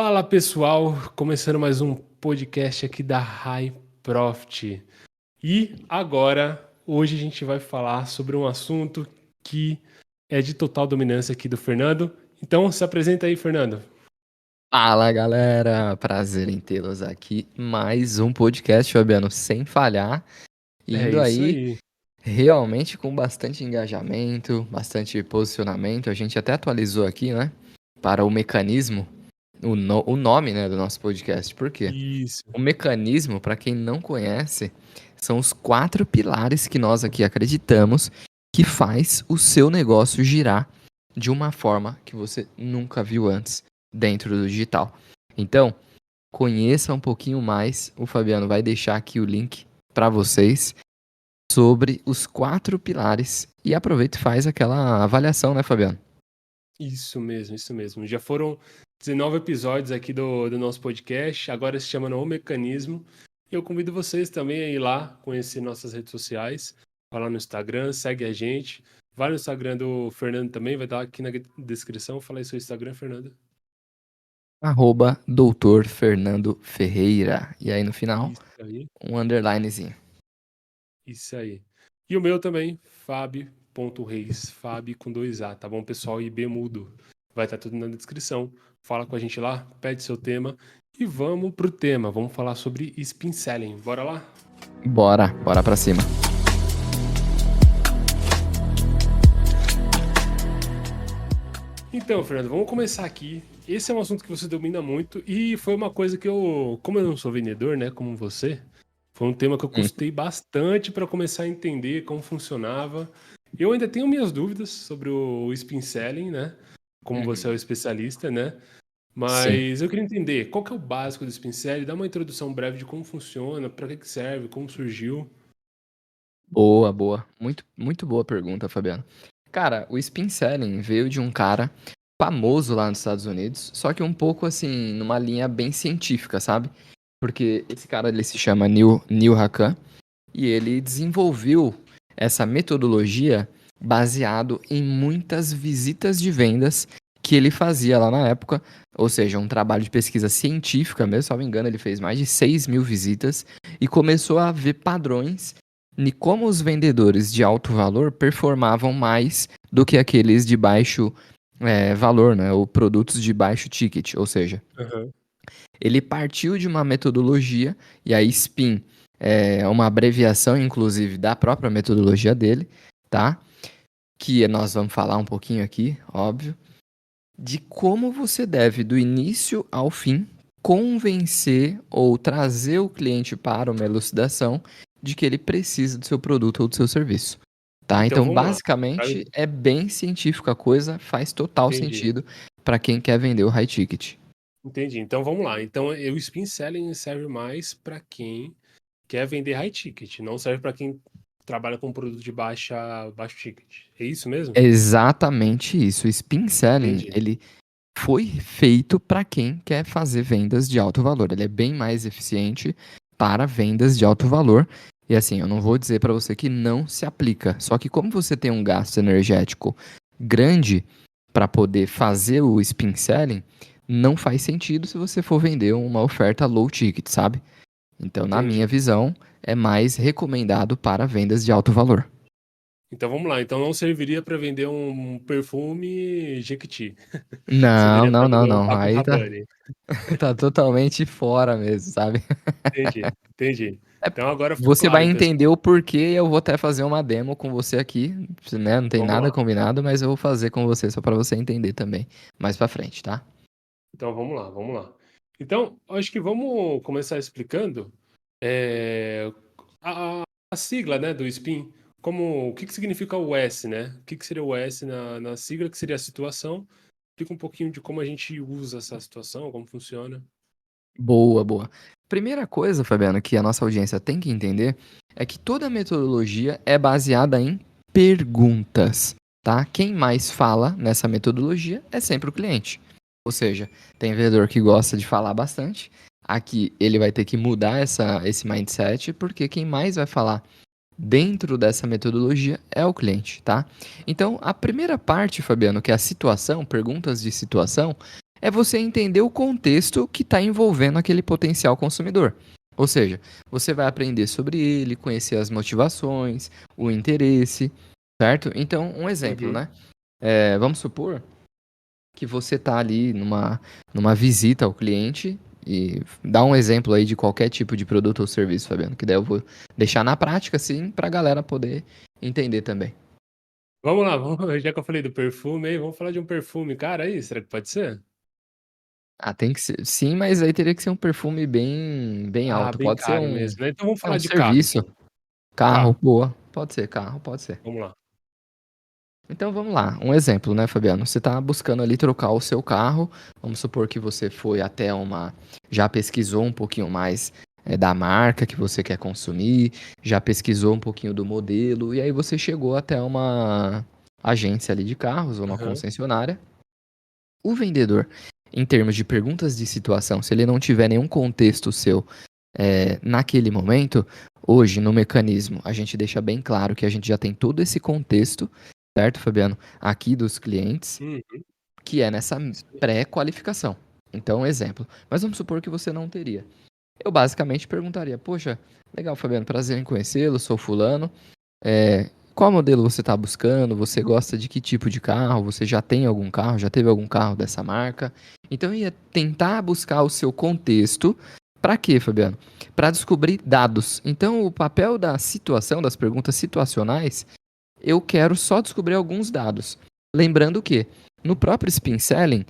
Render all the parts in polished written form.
Fala pessoal, começando mais um podcast aqui da High Profit. E agora, hoje a gente vai falar sobre um assunto que é de total dominância aqui do Fernando. Então, se apresenta aí, Fernando. Fala galera, prazer em tê-los aqui. Mais um podcast, Fabiano, sem falhar, É indo isso aí aí. realmente com bastante engajamento, bastante posicionamento. A gente até atualizou aqui, né, para o mecanismo, o nome, né, do nosso podcast. Por quê? Isso. O mecanismo, para quem não conhece, são os 4 pilares que nós aqui acreditamos que faz o seu negócio girar de uma forma que você nunca viu antes dentro do digital. Então, conheça um pouquinho mais. O Fabiano vai deixar aqui o link para vocês sobre os 4 pilares e aproveita e faz aquela avaliação, né, Fabiano? Isso mesmo, isso mesmo. Já foram 19 episódios aqui do nosso podcast, agora se chama O Mecanismo. Eu convido vocês também a ir lá conhecer nossas redes sociais, vai lá no Instagram, segue a gente. Vai no Instagram do Fernando também, vai estar aqui na descrição. Fala aí seu Instagram, Fernando. Doutor Fernando Ferreira. E aí no final, Isso aí, um underlinezinho. isso aí. E o meu também, Fabi.reis, Fabi com 2A, tá bom, pessoal? E B mudo. Vai estar tudo na descrição. Fala com a gente lá, pede seu tema e vamos pro tema. Vamos falar sobre spin selling. Bora lá? Bora pra cima. Então, Fernando, vamos começar aqui. Esse é um assunto que você domina muito e foi uma coisa que eu, como eu não sou vendedor, né, como você, foi um tema que eu Hum, custei bastante para começar a entender como funcionava. Eu ainda tenho minhas dúvidas sobre o spin selling, né? Como você é o uhum. especialista, né? Sim. Mas eu queria entender qual que é o básico do spin selling, dá uma introdução breve de como funciona, para que serve, como surgiu. Boa. Muito boa pergunta, Fabiano. Cara, o spin selling veio de um cara famoso lá nos Estados Unidos, só que um pouco assim, numa linha bem científica, sabe? Porque esse cara ele se chama Neil Hakan e ele desenvolveu essa metodologia baseado em muitas visitas de vendas que ele fazia lá na época, ou seja, um trabalho de pesquisa científica mesmo, se não me engano, ele fez mais de 6.000 visitas e começou a ver padrões em como os vendedores de alto valor performavam mais do que aqueles de baixo valor, né, ou produtos de baixo ticket, ou seja, Aham. ele partiu de uma metodologia, e a SPIN é uma abreviação, inclusive, da própria metodologia dele, tá? Que nós vamos falar um pouquinho aqui, óbvio, de como você deve, do início ao fim, convencer ou trazer o cliente para uma elucidação de que ele precisa do seu produto ou do seu serviço. Tá? Então Então, vamos lá. basicamente, é bem científico a coisa, faz total Entendi. sentido para quem quer vender o high ticket. Entendi. Então vamos lá. Então o spin selling serve mais para quem quer vender high ticket, não serve para quem trabalha com produto de baixo ticket. É isso mesmo? É exatamente isso. O spin selling, Entendi. ele foi feito para quem quer fazer vendas de alto valor. Ele é bem mais eficiente para vendas de alto valor. E assim, eu não vou dizer para você que não se aplica. Só que como você tem um gasto energético grande para poder fazer o spin selling, não faz sentido se você for vender uma oferta low ticket, sabe? Então, na minha Entendi. visão, é mais recomendado para vendas de alto valor. Então vamos lá. Então não serviria para vender um perfume Jequiti. Não, Serviria para não, vender não, um não. Paco Aí tá, Rabanne. tá totalmente fora mesmo, sabe? Entendi. Entendi. É, Então agora ficou você claro, vai pessoal. entender o porquê e eu vou até fazer uma demo com você aqui, né? Não tem Vamos nada lá. combinado, mas eu vou fazer com você só para você entender também mais pra frente, tá? Então vamos lá, vamos lá. Então, acho que vamos começar explicando é, a sigla, né, do SPIN. Como, o que que significa o S, né? O que que seria o S na sigla, que seria a situação. Explica um pouquinho de como a gente usa essa situação, como funciona. Boa. Primeira coisa, Fabiano, que a nossa audiência tem que entender é que toda metodologia é baseada em perguntas, tá? Quem mais fala nessa metodologia é sempre o cliente. Ou seja, tem vendedor que gosta de falar bastante. Aqui ele vai ter que mudar esse mindset, porque quem mais vai falar dentro dessa metodologia é o cliente, tá? Então, a primeira parte, Fabiano, que é a situação, perguntas de situação, é você entender o contexto que está envolvendo aquele potencial consumidor. Ou seja, você vai aprender sobre ele, conhecer as motivações, o interesse, certo? Então, um exemplo, Uhum. né? Vamos supor que você está ali numa visita ao cliente e dá um exemplo aí de qualquer tipo de produto ou serviço, Fabiano, que daí eu vou deixar na prática, assim, para a galera poder entender também. Vamos lá, já que eu falei do perfume aí, vamos falar de um perfume, cara, aí, será que pode ser? Ah, tem que ser. Sim, mas aí teria que ser um perfume bem Ah, alto. bem Pode ser caro um, mesmo, né? Então vamos falar um de carro, serviço. então. Carro, Carro, boa. Pode ser, carro, pode ser. vamos lá. Então vamos lá, um exemplo, né, Fabiano? Você está buscando ali trocar o seu carro. Vamos supor que você foi até uma. Já pesquisou um pouquinho mais da marca que você quer consumir, já pesquisou um pouquinho do modelo, e aí você chegou até uma agência ali de carros, ou uma Aham. concessionária. O vendedor, em termos de perguntas de situação, se ele não tiver nenhum contexto seu naquele momento, hoje no mecanismo, a gente deixa bem claro que a gente já tem todo esse contexto, certo, Fabiano? Aqui dos clientes, Uhum. que é nessa Isso aí. pré-qualificação. Então, um exemplo. Mas vamos supor que você não teria. Eu basicamente perguntaria: poxa, legal, Fabiano, prazer em conhecê-lo, sou fulano. Qual modelo você está buscando? Você gosta de que tipo de carro? Você já tem algum carro? Já teve algum carro dessa marca? Então, eu ia tentar buscar o seu contexto. Para quê, Fabiano? Para descobrir dados. Então, o papel da situação, das perguntas situacionais, eu quero só descobrir alguns dados. Lembrando que, no próprio Spin Selling,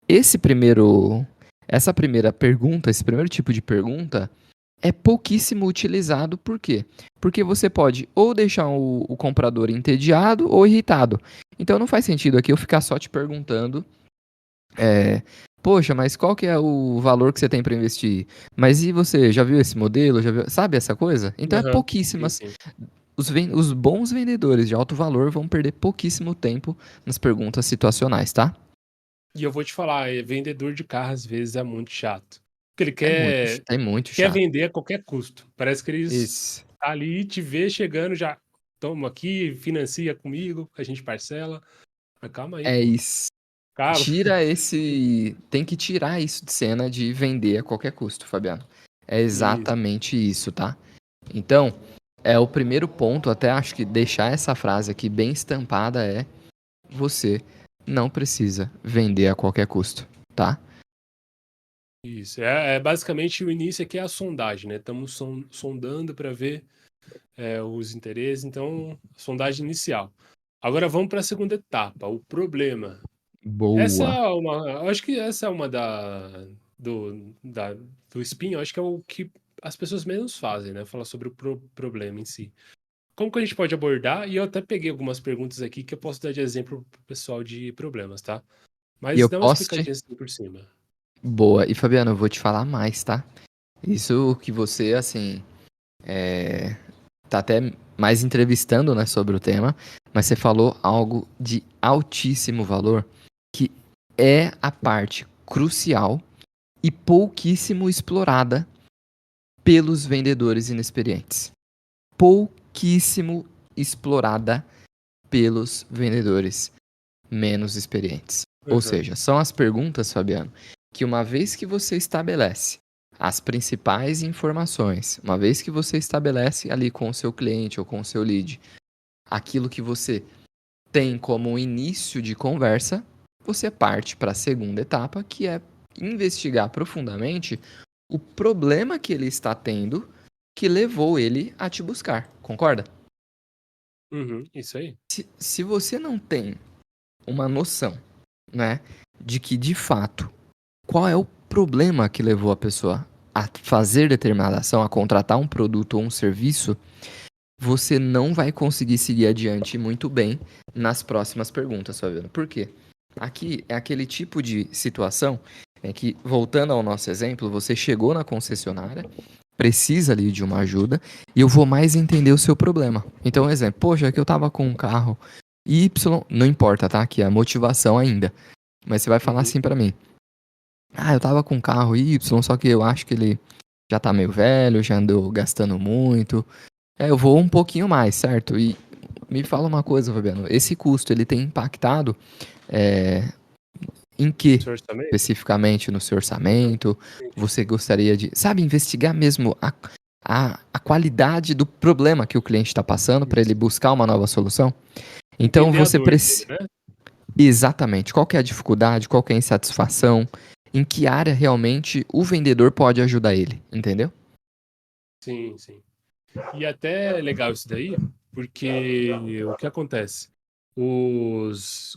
esse primeiro, essa primeira pergunta, esse primeiro tipo de pergunta, é pouquíssimo utilizado. Por quê? Porque você pode ou deixar o comprador entediado ou irritado. Então não faz sentido aqui eu ficar só te perguntando, poxa, mas qual que é o valor que você tem para investir? Mas e você, já viu esse modelo? Já viu? Sabe essa coisa? Então é Aham. Sim, pouquíssimas. sim. Os bons vendedores de alto valor vão perder pouquíssimo tempo nas perguntas situacionais, tá? E eu vou te falar, vendedor de carro às vezes é muito chato. Porque ele É muito quer chato. vender a qualquer custo. Parece que eles Isso. tá ali, te vê chegando, já toma aqui, financia comigo, a gente parcela. Mas calma aí, É pô. isso. Calma. Tem que tirar isso de cena de vender a qualquer custo, Fabiano. É Isso. exatamente isso, tá? Então, é o primeiro ponto, até acho que deixar essa frase aqui bem estampada é: você não precisa vender a qualquer custo, tá? Isso. É basicamente o início aqui é a sondagem, né? Estamos sondando para ver os interesses, então, sondagem inicial. Agora vamos para a segunda etapa, o problema. Essa Boa. é uma, eu acho que essa é uma do spin, eu acho que é o que as pessoas menos fazem, né? Falar sobre o problema em si. Como que a gente pode abordar? E eu até peguei algumas perguntas aqui que eu posso dar de exemplo pro pessoal de problemas, tá? E Mas eu dá uma posso te. explicadinha assim por cima. Boa. E Fabiano, eu vou te falar mais, tá? Isso que você, assim, tá até mais entrevistando, né, sobre o tema, mas você falou algo de altíssimo valor, que é a parte crucial e pouquíssimo explorada pelos vendedores inexperientes. Pouquíssimo explorada pelos vendedores menos experientes. Ou Uhum. seja, são as perguntas, Fabiano, que uma vez que você estabelece as principais informações, uma vez que você estabelece ali com o seu cliente ou com o seu lead, aquilo que você tem como um início de conversa, você parte para a segunda etapa, que é investigar profundamente o problema que ele está tendo que levou ele a te buscar. Concorda? Uhum. Isso aí. Se você não tem uma noção, né, de que de fato qual é o problema que levou a pessoa a fazer determinada ação, a contratar um produto ou um serviço, você não vai conseguir seguir adiante muito bem nas próximas perguntas, Fabiano. Por quê? Aqui é aquele tipo de situação em que, voltando ao nosso exemplo, você chegou na concessionária, precisa ali de uma ajuda, e eu vou mais entender o seu problema. Então, um exemplo, poxa, é que eu tava com um carro Y, não importa, tá? Que é a motivação ainda. Mas você vai falar Uhum. assim pra mim: ah, eu tava com um carro Y, só que eu acho que ele já tá meio velho, já andou gastando muito. Eu vou um pouquinho mais, certo? E me fala uma coisa, Fabiano, esse custo, ele tem impactado Em que, Seu orçamento? especificamente no seu orçamento, Entendi. você gostaria de, sabe, investigar mesmo a qualidade do problema que o cliente está passando para ele Isso. buscar uma nova solução? Então Entender a você dor dele, precisa. né? Exatamente. Qual que é a dificuldade, qual que é a insatisfação, em que área realmente o vendedor pode ajudar ele, entendeu? Sim, sim. E até é legal isso daí, porque o que acontece?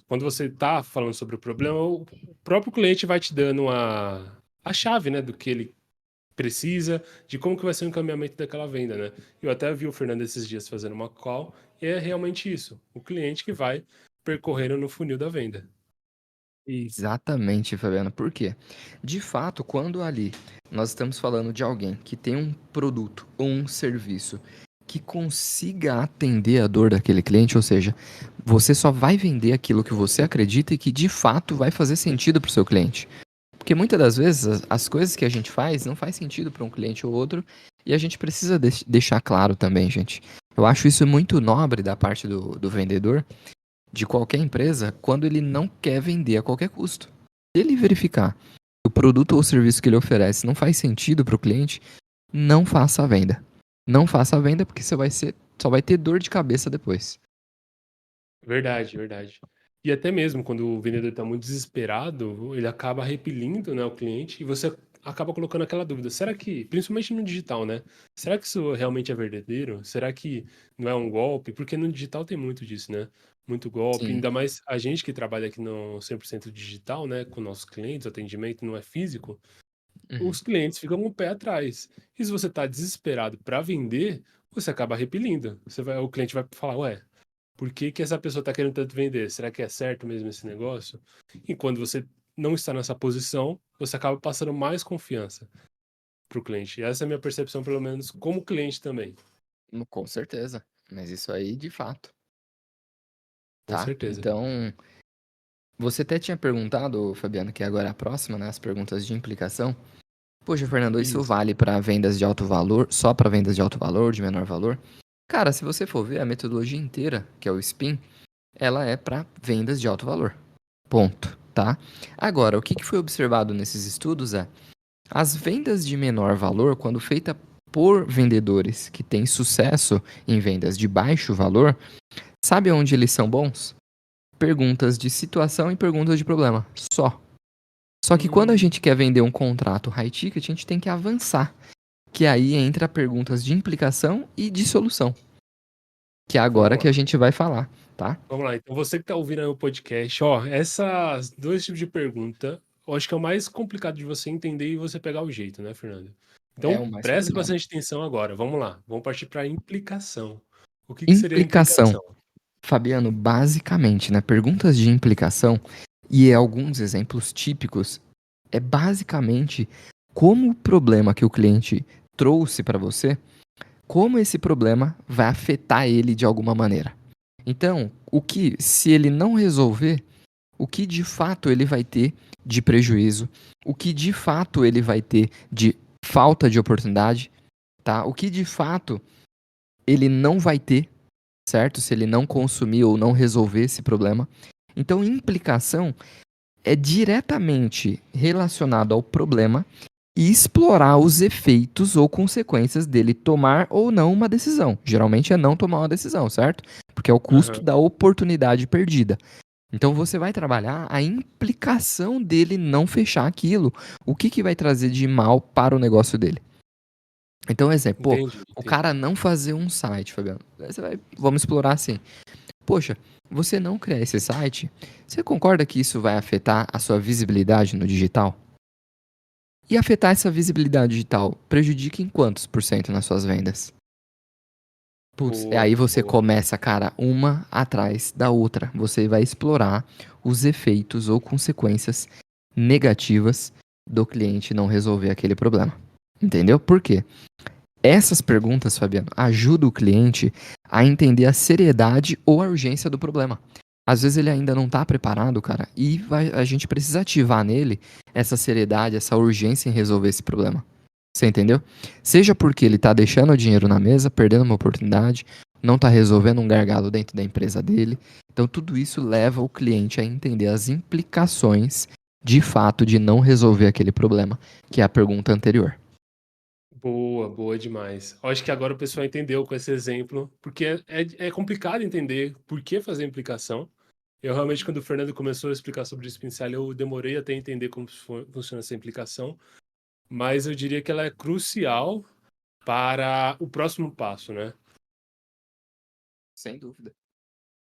Quando você está falando sobre o problema, o próprio cliente vai te dando a chave, né, do que ele precisa, de como que vai ser o encaminhamento daquela venda, né? Eu até vi o Fernando esses dias fazendo uma call, e é realmente isso, o cliente que vai percorrendo no funil da venda. Exatamente, Fabiano. Por quê? De fato, quando ali nós estamos falando de alguém que tem um produto ou um serviço que consiga atender a dor daquele cliente, ou seja, você só vai vender aquilo que você acredita e que de fato vai fazer sentido para o seu cliente. Porque muitas das vezes as coisas que a gente faz não faz sentido para um cliente ou outro e a gente precisa deixar claro também, gente. Eu acho isso muito nobre da parte do vendedor de qualquer empresa quando ele não quer vender a qualquer custo. Se ele verificar que o produto ou serviço que ele oferece não faz sentido para o cliente, não faça a venda. Não faça a venda porque só vai ter dor de cabeça depois. Verdade, verdade. E até mesmo quando o vendedor está muito desesperado, ele acaba repelindo, né, o cliente e você acaba colocando aquela dúvida: será que, principalmente no digital, né? Será que isso realmente é verdadeiro? Será que não é um golpe? Porque no digital tem muito disso, né? Muito golpe, Sim. ainda mais a gente que trabalha aqui no 100% digital, né, com nossos clientes, o atendimento não é físico, Uhum. os clientes ficam com o pé atrás. E se você está desesperado para vender, você acaba repelindo. O cliente vai falar: ué, por que que essa pessoa está querendo tanto vender? Será que é certo mesmo esse negócio? E quando você não está nessa posição, você acaba passando mais confiança para o cliente. Essa é a minha percepção, pelo menos, como cliente também. Com certeza. Mas isso aí de fato, Com tá? certeza. Então, você até tinha perguntado, Fabiano, que agora é a próxima, né? As perguntas de implicação. Poxa, Fernando, isso Isso. vale para vendas de alto valor, só para vendas de alto valor, de menor valor? Cara, se você for ver a metodologia inteira, que é o SPIN, ela é para vendas de alto valor. Ponto, tá? Agora, o que que foi observado nesses estudos é as vendas de menor valor, quando feita por vendedores que têm sucesso em vendas de baixo valor, sabe onde eles são bons? Perguntas de situação e perguntas de problema. Só. Só que quando a Hum, gente quer vender um contrato high ticket, a gente tem que avançar. Que aí entra perguntas de implicação e de solução. Que é agora vamos que a lá. gente vai falar, tá? Vamos lá. Então, você que está ouvindo aí o podcast, ó, essas dois tipos de pergunta, eu acho que é o mais complicado de você entender e você pegar o jeito, né, Fernando? É Então, o mais preste complicado. bastante atenção agora. Vamos lá. Vamos partir para a implicação. O que que seria a Implicação. implicação? Fabiano, basicamente, né? Perguntas de implicação e alguns exemplos típicos é basicamente como o problema que o cliente trouxe para você, como esse problema vai afetar ele de alguma maneira. Então, se ele não resolver, o que de fato ele vai ter de prejuízo, o que de fato ele vai ter de falta de oportunidade, tá? O que de fato ele não vai ter, certo? Se ele não consumir ou não resolver esse problema. Então, implicação é diretamente relacionado ao problema e explorar os efeitos ou consequências dele tomar ou não uma decisão. Geralmente é não tomar uma decisão, certo? Porque é o custo Aham, da oportunidade perdida. Então você vai trabalhar a implicação dele não fechar aquilo. O que, que vai trazer de mal para o negócio dele? Então, exemplo, pô, entendi, o entendi. cara não fazer um site, Fabiano. Vamos explorar assim. Poxa, você não criar esse site, você concorda que isso vai afetar a sua visibilidade no digital? E afetar essa visibilidade digital prejudica em quantos por cento nas suas vendas? Putz, e Boa, aí você boa. começa, cara, uma atrás da outra. Você vai explorar os efeitos ou consequências negativas do cliente não resolver aquele problema. Entendeu? Por quê? Essas perguntas, Fabiano, ajudam o cliente a entender a seriedade ou a urgência do problema. Às vezes ele ainda não está preparado, cara, e a gente precisa ativar nele essa seriedade, essa urgência em resolver esse problema. Você entendeu? Seja porque ele está deixando o dinheiro na mesa, perdendo uma oportunidade, não está resolvendo um gargalo dentro da empresa dele. Então tudo isso leva o cliente a entender as implicações de fato, de não resolver aquele problema, que é a pergunta anterior. Boa, boa demais. Eu acho que agora o pessoal entendeu com esse exemplo, porque é complicado entender por que fazer implicação. Eu realmente, quando o Fernando começou a explicar sobre o Spin Selling, eu demorei até entender como funciona essa implicação, mas eu diria que ela é crucial para o próximo passo, né? Sem dúvida.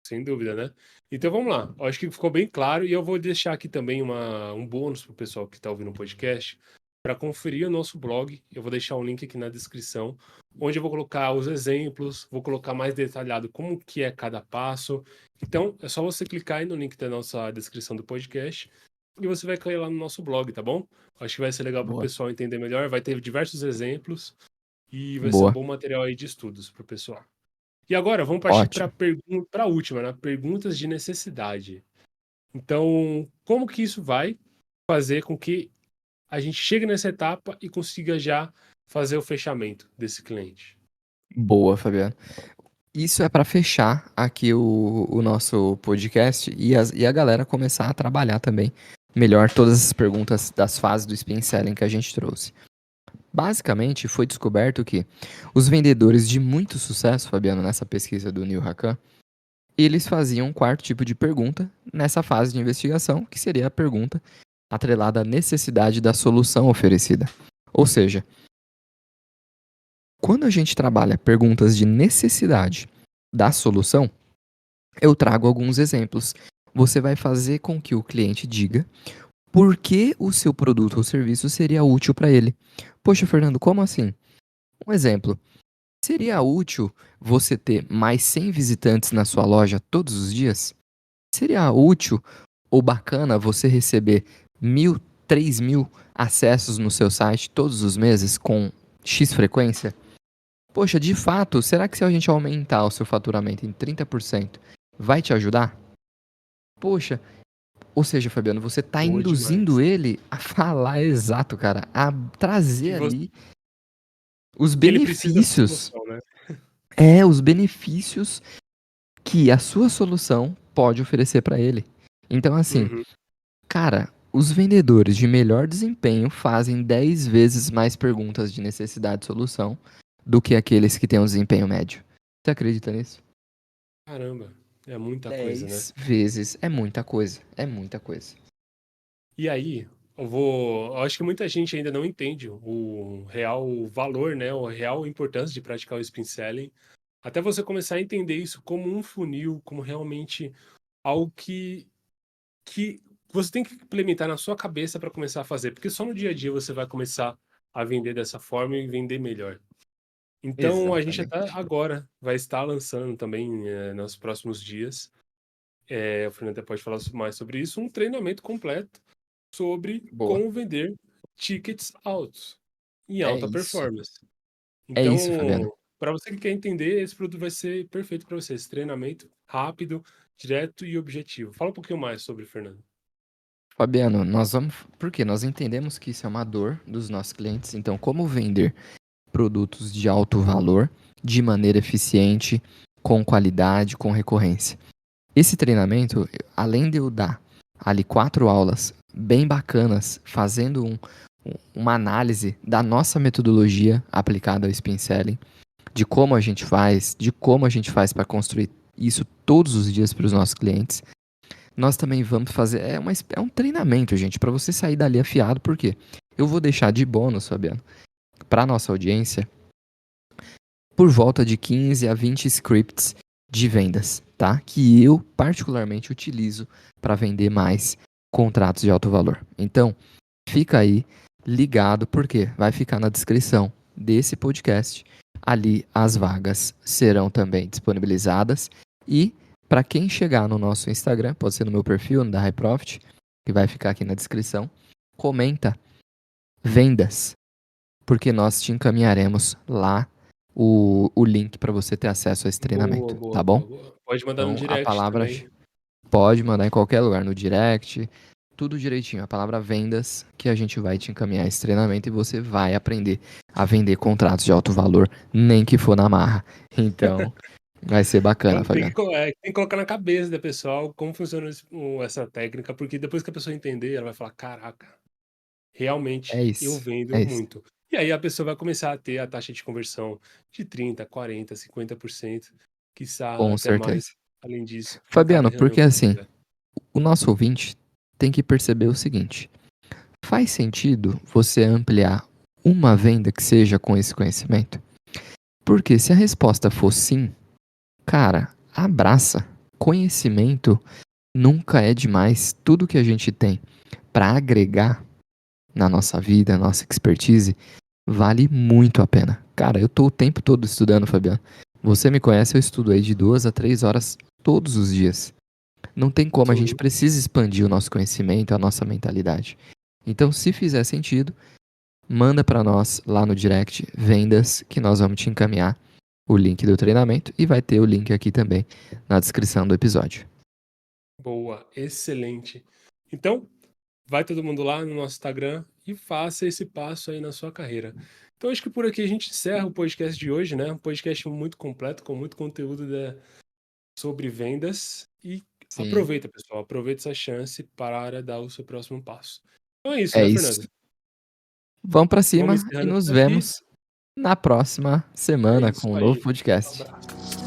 Sem dúvida, né? Então vamos lá. Eu acho que ficou bem claro e eu vou deixar aqui também um bônus para o pessoal que está ouvindo o podcast para conferir o nosso blog. Eu vou deixar um link aqui na descrição, onde eu vou colocar os exemplos, vou colocar mais detalhado como que é cada passo. Então é só você clicar aí no link da nossa descrição do podcast e você vai cair lá no nosso blog, tá bom? Acho que vai ser legal para o Boa. pessoal entender melhor. Vai ter diversos exemplos e vai ser um Boa. bom material aí de estudos para o pessoal. E agora vamos partir Ótimo. para a última, né? Perguntas de necessidade. Então, como que isso vai fazer com que a gente chegue nessa etapa e consiga já fazer o fechamento desse cliente? Boa, Fabiano. Isso é para fechar aqui o nosso podcast e a galera começar a trabalhar também melhor todas as perguntas das fases do Spin Selling que a gente trouxe. Basicamente, foi descoberto que os vendedores de muito sucesso, Fabiano, nessa pesquisa do Neil Hakan, eles faziam um quarto tipo de pergunta nessa fase de investigação, que seria a pergunta atrelada à necessidade da solução oferecida. Ou seja, quando a gente trabalha perguntas de necessidade da solução, eu trago alguns exemplos. Você vai fazer com que o cliente diga por que o seu produto ou serviço seria útil para ele. Poxa, Fernando, como assim? Um exemplo. Seria útil você ter mais 100 visitantes na sua loja todos os dias? Seria útil ou bacana você receber 1.000, 3.000 acessos no seu site todos os meses com X frequência? Poxa, de fato, será que se a gente aumentar o seu faturamento em 30%, vai te ajudar? Poxa, ou seja, Fabiano, você está Boa demais. induzindo ele a falar exato, cara, a trazer Que, você, ali os que ele precisa dessa benefícios. solução, né? Os benefícios que a sua solução pode oferecer para ele. Então, assim, Uhum. cara, os vendedores de melhor desempenho fazem 10 vezes mais perguntas de necessidade de solução do que aqueles que têm um desempenho médio. Você acredita nisso? Caramba, é muita coisa, né? 10 vezes é muita coisa. É muita coisa. E aí, eu acho que muita gente ainda não entende o real valor, né? O real importância de praticar o spin selling. Até você começar a entender isso como um funil, como realmente algo que você tem que implementar na sua cabeça para começar a fazer, porque só no dia a dia você vai começar a vender dessa forma e vender melhor. Então, a gente até Exatamente. agora vai estar lançando também, nos próximos dias, o Fernando até pode falar mais sobre isso, um treinamento completo sobre Boa. como vender tickets altos em É alta isso. performance. É isso, Fabiano. Então, para você que quer entender, esse produto vai ser perfeito para você. Esse treinamento rápido, direto e objetivo. Fala um pouquinho mais sobre, Fernando. Fabiano, nós vamos. Porque nós entendemos que isso é uma dor dos nossos clientes. Então, como vender produtos de alto valor de maneira eficiente, com qualidade, com recorrência? Esse treinamento, além de eu dar ali 4 aulas bem bacanas, fazendo uma análise da nossa metodologia aplicada ao Spin Selling, de como a gente faz para construir isso todos os dias para os nossos clientes. Nós também vamos fazer. É um treinamento, gente, para você sair dali afiado, por quê? Eu vou deixar de bônus, Fabiano, para nossa audiência, por volta de 15 a 20 scripts de vendas, tá? Que eu particularmente utilizo para vender mais contratos de alto valor. Então, fica aí ligado, porque vai ficar na descrição desse podcast. Ali as vagas serão também disponibilizadas. E para quem chegar no nosso Instagram, pode ser no meu perfil, no da High Profit, que vai ficar aqui na descrição, comenta vendas, porque nós te encaminharemos lá o link para você ter acesso a esse Boa, treinamento, boa, tá bom? boa, boa. Pode mandar no Então, a direct palavra também. pode mandar em qualquer lugar, no direct, tudo direitinho. A palavra vendas, que a gente vai te encaminhar esse treinamento e você vai aprender a vender contratos de alto valor, nem que for na marra. Então, Vai ser bacana, Então Fabiano. tem que colocar na cabeça da pessoa como funciona essa técnica, porque depois que a pessoa entender, ela vai falar: caraca, É realmente eu isso. vendo É isso. muito. E aí a pessoa vai começar a ter a taxa de conversão de 30, 40, 50%, quiçá Com até mais, certeza. além disso, em cada Fabiano, reunião porque que assim, fizer. o nosso ouvinte tem que perceber o seguinte: faz sentido você ampliar uma venda que seja com esse conhecimento? Porque se a resposta for sim, cara, abraça. Conhecimento nunca é demais. Tudo que a gente tem para agregar na nossa vida, na nossa expertise, vale muito a pena. Cara, eu tô o tempo todo estudando, Fabiano. Você me conhece, eu estudo aí de 2 a 3 horas todos os dias. Não tem como, a gente Sim. precisa expandir o nosso conhecimento, a nossa mentalidade. Então, se fizer sentido, manda para nós lá no direct vendas que nós vamos te encaminhar o link do treinamento e vai ter o link aqui também na descrição do episódio. Boa, excelente. Então, vai todo mundo lá no nosso Instagram e faça esse passo aí na sua carreira. Então, acho que por aqui a gente encerra o podcast de hoje, né? Um podcast muito completo, com muito conteúdo sobre vendas. E Sim, aproveita, pessoal, aproveita essa chance para dar o seu próximo passo. Então é isso, é né, isso. Fernando? Vamos para Vamos cima e encerrando nos por aqui. vemos na próxima É semana isso com um novo aí. Um podcast. abraço.